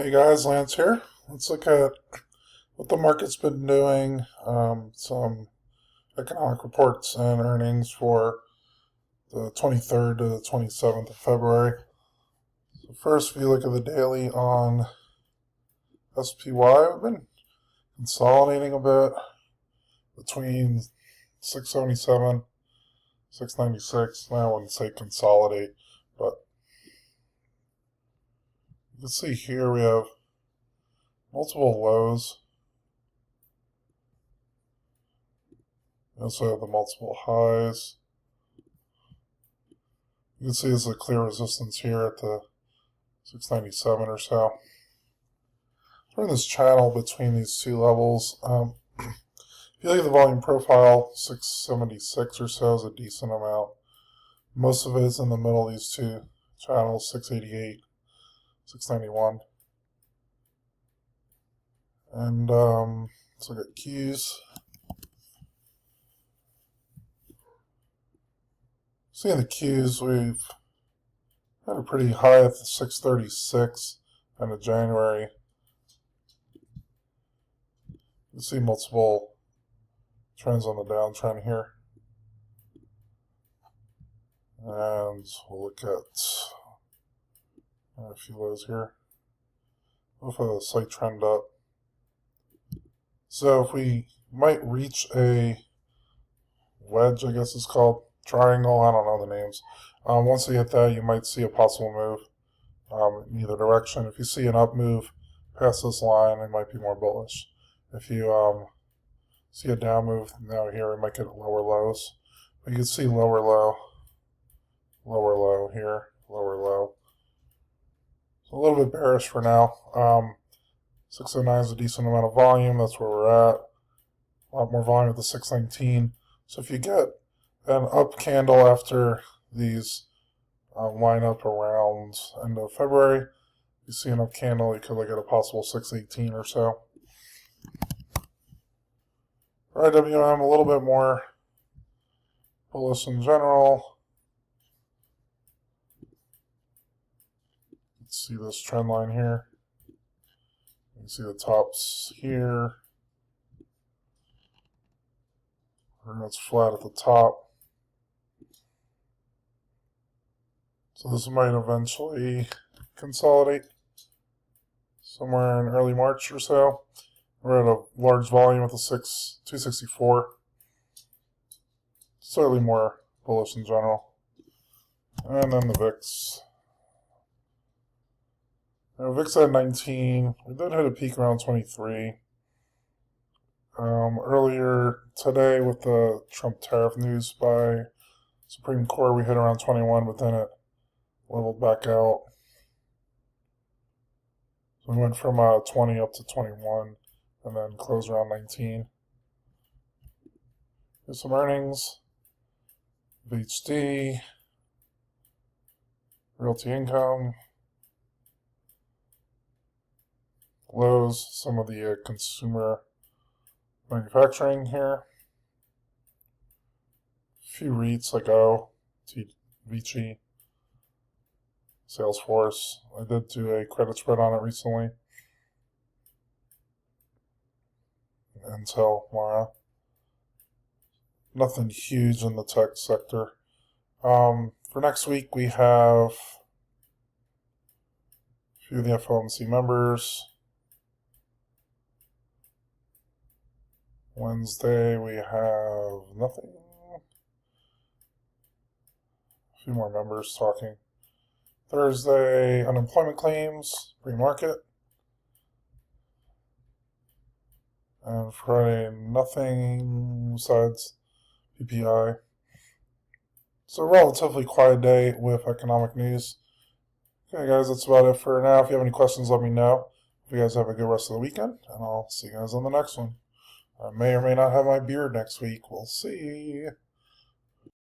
Hey guys, Lance here. Let's look at what the market's been doing, some economic reports and earnings for the 23rd to the 27th of February. So first, if you look at the daily on SPY, we've been consolidating a bit between 677, 696. I wouldn't say consolidate, but you can see here we have multiple lows. We also have the multiple highs. You can see there's a clear resistance here at the 697 or so. We're in this channel between these two levels. If you look at the volume profile, 676 or so is a decent amount. Most of it is in the middle of these two channels, 688, 691. And let's look at Qs. Seeing the Qs, we've had a pretty high at the 636 end of January. You can see multiple trends on the downtrend here. And we'll look at a few lows here. With a slight trend up. So if we might reach a wedge, I guess it's called, triangle, I don't know the names. Once we hit that, you might see a possible move in either direction. If you see an up move past this line, it might be more bullish. If you see a down move now here, we might get lower lows. But you can see lower low here, lower low. So a little bit bearish for now. 609 is a decent amount of volume. That's where we're at. A lot more volume at the 619. So if you get an up candle after these line up around end of February, you see an up candle, you could look at a possible 618 or so. For IWM, a little bit more bullish in general. Let's see this trend line here. You can see the tops here. And it's flat at the top. So this might eventually consolidate somewhere in early March or so. We're at a large volume at the 264. Slightly more bullish in general. And then the VIX. Now, VIX at 19. We did hit a peak around 23. Earlier today with the Trump tariff news by Supreme Court, we hit around 21, but then it leveled back out. So we went from 20 up to 21 and then closed around 19. Here's some earnings. VHD, realty income, lows, some of the consumer manufacturing here. A few REITs like Vici, Salesforce. I did do a credit spread on it recently. Intel, Mara. Nothing huge in the tech sector. For next week, we have a few of the FOMC members. Wednesday, we have nothing. A few more members talking. Thursday, unemployment claims, pre-market. And Friday, nothing besides PPI. So a relatively quiet day with economic news. Okay, guys, that's about it for now. If you have any questions, let me know. If you guys have a good rest of the weekend, and I'll see you guys on the next one. I may or may not have my beard next week. We'll see.